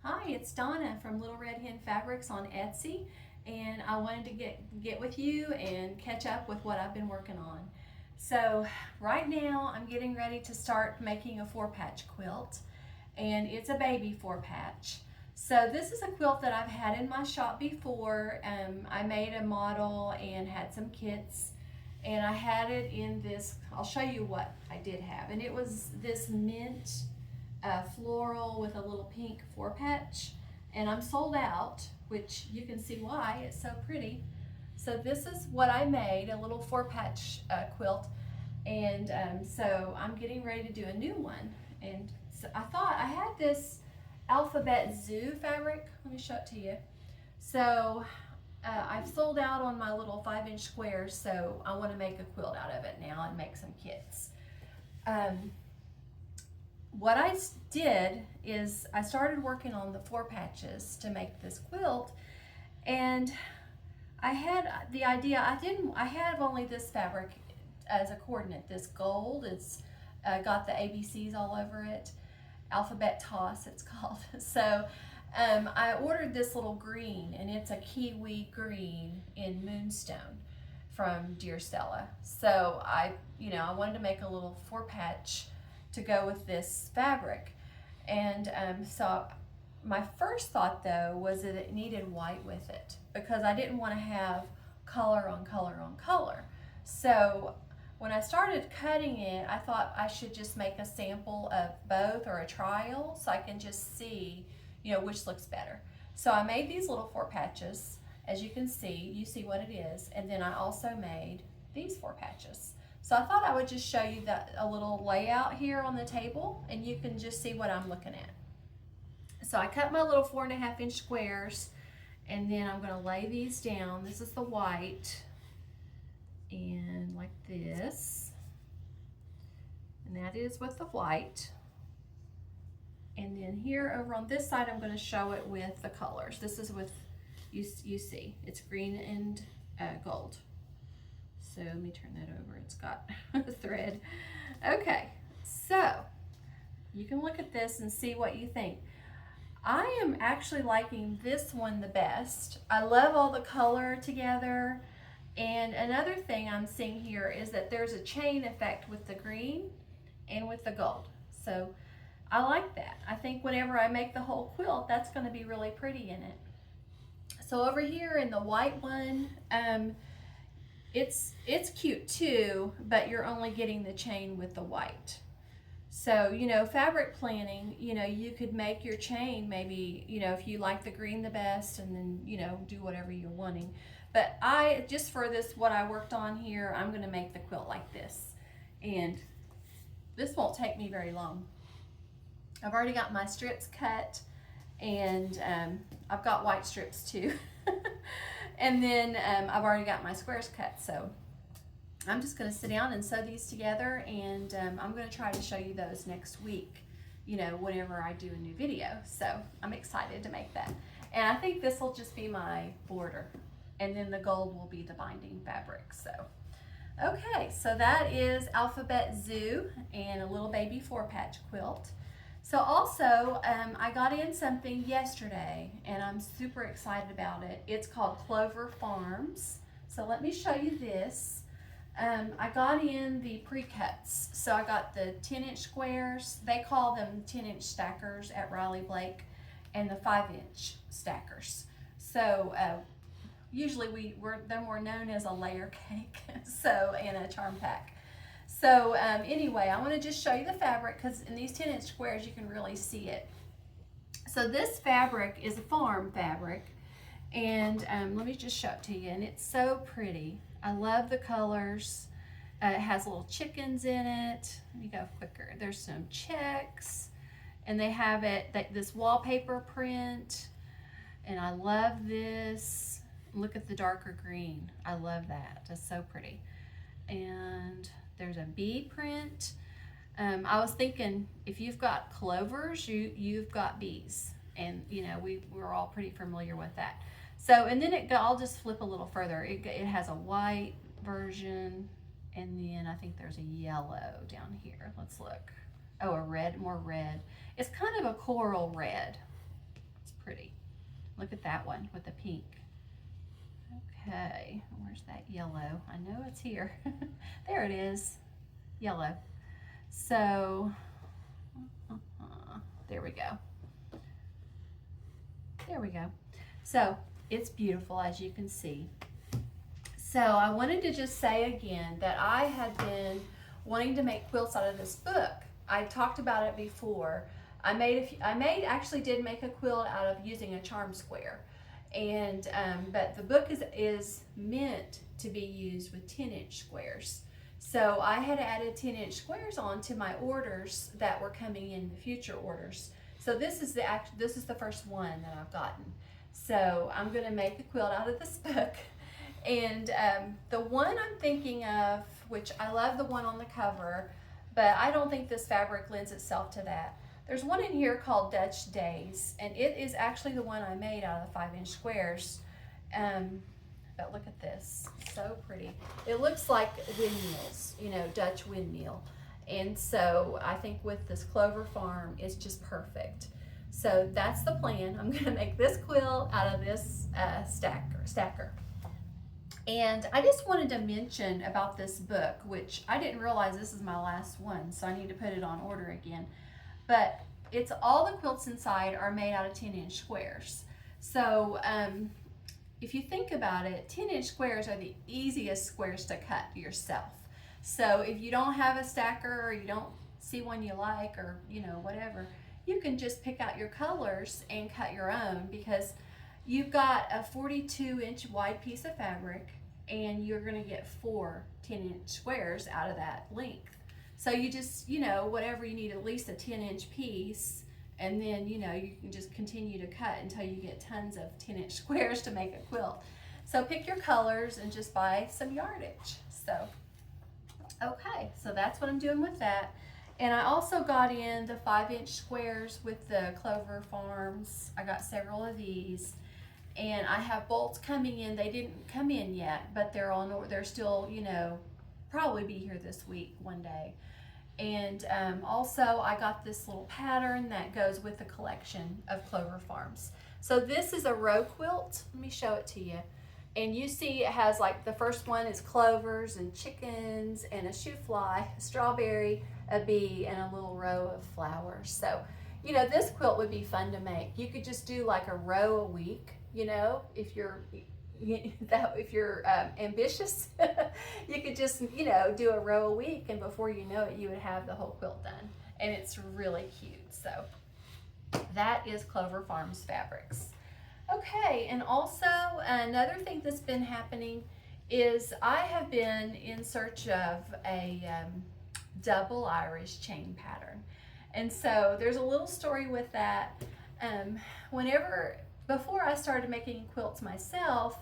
Hi, it's Donna from Little Red Hen Fabrics on Etsy, and I wanted to get with you and catch up with what I've been working on. So right now I'm getting ready to start making a 4-patch quilt, and it's a baby 4-patch. So this is a quilt that I've had in my shop before. I made a model and had some kits, and I had it in this, I'll show you what I did have, and it was this mint floral with a little pink 4-patch, and I'm sold out, which you can see why, it's so pretty. So this is what I made, a little 4-patch quilt, and so I'm getting ready to do a new one. And so I thought I had this Alphabet Zoo fabric. Let me show it to you. So I've sold out on my little 5-inch squares, so I want to make a quilt out of it now and make some kits. What I did is I started working on the 4 patches to make this quilt, and I had the idea, I have only this fabric as a coordinate, this gold. It's got the ABCs all over it, Alphabet Toss it's called. So I ordered this little green, and it's a kiwi green in Moonstone from Dear Stella. So I wanted to make a little 4-patch to go with this fabric. And so my first thought though was that it needed white with it, because I didn't want to have color on color on color. So when I started cutting it, I thought I should just make a sample of both, or a trial, so I can just see which looks better. So I made these little 4 patches. As you can see, you see what it is, and then I also made these 4 patches. So I thought I would just show you a little layout here on the table, and you can just see what I'm looking at. So I cut my little 4.5-inch squares, and then I'm going to lay these down. This is the white, and like this, and that is with the white. And then here over on this side, I'm going to show it with the colors. This is with, you see, it's green and gold. So let me turn that over. It's got a thread. Okay, so you can look at this and see what you think. I am actually liking this one the best. I love all the color together. And another thing I'm seeing here is that there's a chain effect with the green and with the gold. So I like that. I think whenever I make the whole quilt, that's going to be really pretty in it. So over here in the white one, it's cute too, but you're only getting the chain with the white. So, fabric planning, you could make your chain maybe, if you like the green the best, and then, do whatever you're wanting. But just for this, what I worked on here, I'm going to make the quilt like this. And this won't take me very long. I've already got my strips cut, and I've got white strips too. And then I've already got my squares cut, so I'm just going to sit down and sew these together, and I'm going to try to show you those next week, whenever I do a new video. So I'm excited to make that. And I think this will just be my border, and then the gold will be the binding fabric. So okay, so that is Alphabet Zoo and a little baby 4-patch quilt. So also, I got in something yesterday, and I'm super excited about it. It's called Clover Farms. So let me show you this. I got in the pre-cuts. So I got the 10-inch squares. They call them 10-inch stackers at Riley Blake, and the 5-inch stackers. So usually they're more known as a layer cake, so, and a charm pack. So anyway, I want to just show you the fabric, because in these 10-inch squares you can really see it. So this fabric is a farm fabric, and let me just show it to you, and it's so pretty. I love the colors. It has little chickens in it. Let me go quicker. There's some checks, and they have this wallpaper print, and I love this. Look at the darker green. I love that. It's so pretty. And there's a bee print. I was thinking, if you've got clovers, you've got bees, and we're all pretty familiar with that. So, and then I'll just flip a little further. It has a white version, and then I think there's a yellow down here. Let's look. Oh, a red, more red. It's kind of a coral red. pretty. Look at that one with the pink. Okay, where's that yellow? I know it's here. There it is, yellow. So, there we go. There we go. So, it's beautiful, as you can see. So, I wanted to just say again that I had been wanting to make quilts out of this book. I talked about it before. Actually did make a quilt out of using a charm square. And but the book is meant to be used with 10-inch squares. So I had added 10-inch squares onto my orders that were coming in, the future orders. So this is the first one that I've gotten. So I'm going to make a quilt out of this book. And the one I'm thinking of, which I love the one on the cover, but I don't think this fabric lends itself to that. There's one in here called Dutch Days, and it is actually the one I made out of the 5-inch squares. But look at this, so pretty. It looks like windmills, you know, Dutch windmill. And so I think with this Clover Farm, it's just perfect. So that's the plan. I'm gonna make this quilt out of this stacker. And I just wanted to mention about this book, which I didn't realize this is my last one, so I need to put it on order again. But it's all the quilts inside are made out of 10-inch squares. So if you think about it, 10-inch squares are the easiest squares to cut yourself. So if you don't have a stacker, or you don't see one you like, or you know, whatever, you can just pick out your colors and cut your own, because you've got a 42-inch wide piece of fabric and you're going to get 4 10-inch squares out of that length. So you just, you know, whatever you need, at least a 10-inch piece, and then, you know, you can just continue to cut until you get tons of 10-inch squares to make a quilt. So pick your colors and just buy some yardage. So, okay, so that's what I'm doing with that. And I also got in the 5-inch squares with the Clover Farms. I got several of these. And I have bolts coming in. They didn't come in yet, but they're still, you know, probably be here this week one day. And also I got this little pattern that goes with the collection of Clover Farms. So this is a row quilt. Let me show it to you. And you see it has, like, the first one is clovers and chickens and a shoe fly, a strawberry, a bee, and a little row of flowers. So, you know, this quilt would be fun to make. You could just do like a row a week, you know, if you're ambitious. You could just, you know, do a row a week, and before you know it, you would have the whole quilt done. And it's really cute. So that is Clover Farms Fabrics. Okay, and also another thing that's been happening is I have been in search of a double Irish chain pattern. And so there's a little story with that. Before I started making quilts myself,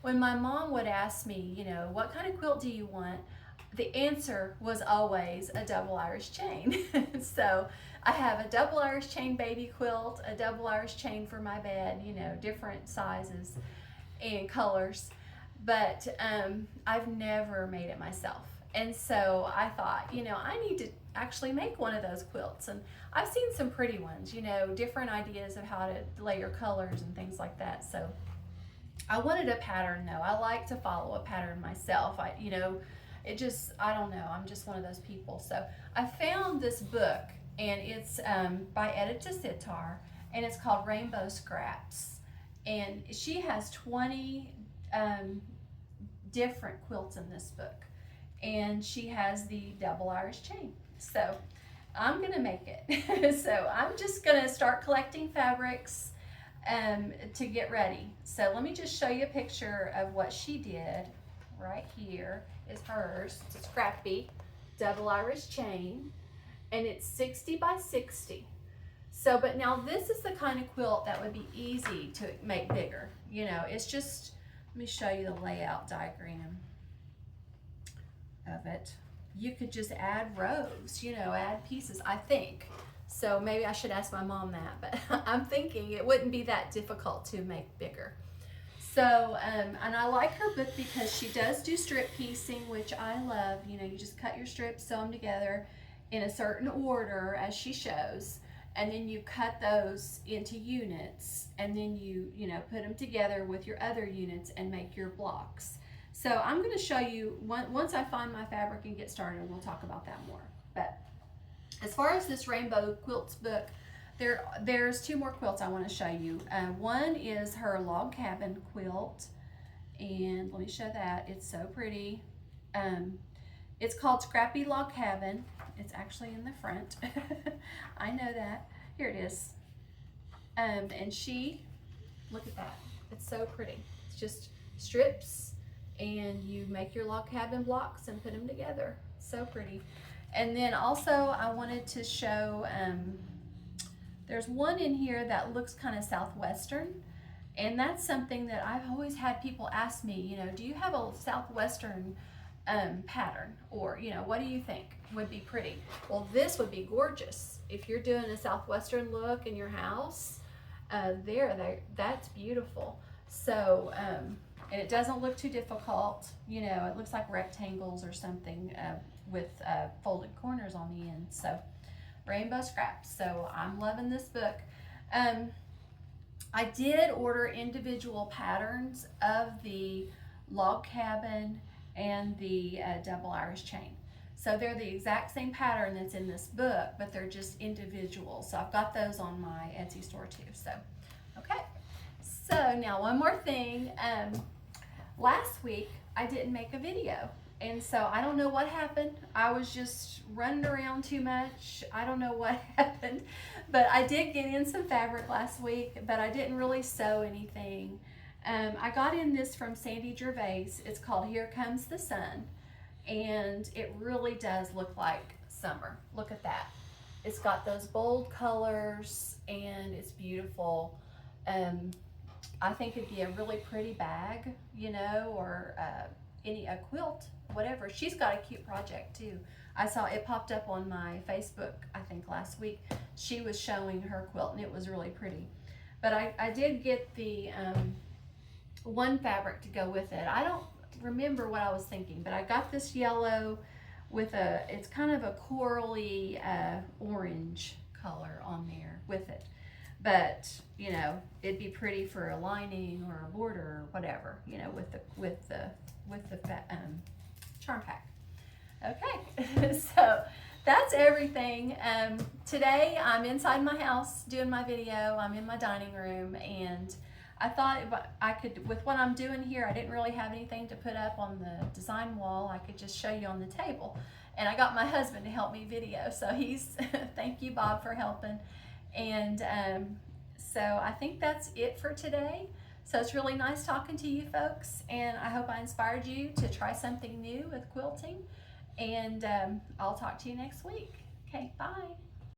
when my mom would ask me, you know, what kind of quilt do you want? The answer was always a double Irish chain. So I have a double Irish chain baby quilt, a double Irish chain for my bed, you know, different sizes and colors. But I've never made it myself. And so I thought, you know, I need to actually make one of those quilts. And I've seen some pretty ones, you know, different ideas of how to layer colors and things like that. So I wanted a pattern though. I like to follow a pattern myself. I don't know, I'm just one of those people. So I found this book, and it's by Edita Sitar, and it's called Rainbow Scraps. And she has 20 different quilts in this book. And she has the double Irish chain. So I'm gonna make it. So I'm just gonna start collecting fabrics to get ready. So let me just show you a picture of what she did. Right here is hers. It's a scrappy double Irish chain, and it's 60 by 60. So, but now this is the kind of quilt that would be easy to make bigger. You know, it's just, let me show you the layout diagram of it. You could just add rows, you know, add pieces, I think. So maybe I should ask my mom that, but I'm thinking it wouldn't be that difficult to make bigger. So, and I like her book because she does do strip piecing, which I love. You know, you just cut your strips, sew them together in a certain order as she shows. and then you cut those into units, and then you know, put them together with your other units and make your blocks. So I'm going to show you, once I find my fabric and get started, we'll talk about that more. But as far as this Rainbow Quilts book, there's two more quilts I want to show you. One is her log cabin quilt, and let me show that. It's so pretty. It's called Scrappy Log Cabin. It's actually in the front. I know that. Here it is. And she, look at that. It's so pretty. It's just strips, and you make your log cabin blocks and put them together. So pretty. And then also I wanted to show, there's one in here that looks kind of Southwestern, and that's something that I've always had people ask me, you know, do you have a Southwestern pattern, or, you know, what do you think would be pretty? Well, this would be gorgeous if you're doing a Southwestern look in your house. That's beautiful. So and it doesn't look too difficult, you know. It looks like rectangles or something with folded corners on the end. So rainbow scraps. So I'm loving this book. I did order individual patterns of the log cabin and the double Irish chain. So they're the exact same pattern that's in this book, but they're just individual. So I've got those on my Etsy store too. So, okay. So now one more thing. Last week I didn't make a video, and so I don't know what happened. I was just running around too much. I don't know what happened, but I did get in some fabric last week, but I didn't really sew anything. I got in this from Sandy Gervais. It's called Here Comes the Sun, and it really does look like summer. Look at that. It's got those bold colors, and it's beautiful. I think it'd be a really pretty bag, you know, or a quilt, whatever. She's got a cute project too. I saw it popped up on my Facebook, I think last week. She was showing her quilt, and it was really pretty. But I did get the one fabric to go with it. I don't remember what I was thinking, but I got this yellow with it's kind of a corally orange color on there with it. But, you know, it'd be pretty for a lining or a border or whatever, you know, with the charm pack. Okay, so that's everything. Today I'm inside my house doing my video. I'm in my dining room, and I thought I could, with what I'm doing here, I didn't really have anything to put up on the design wall. I could just show you on the table. And I got my husband to help me video, so he's, thank you, Bob, for helping. And so I think that's it for today. So it's really nice talking to you folks, and I hope I inspired you to try something new with quilting. And I'll talk to you next week. Okay, bye.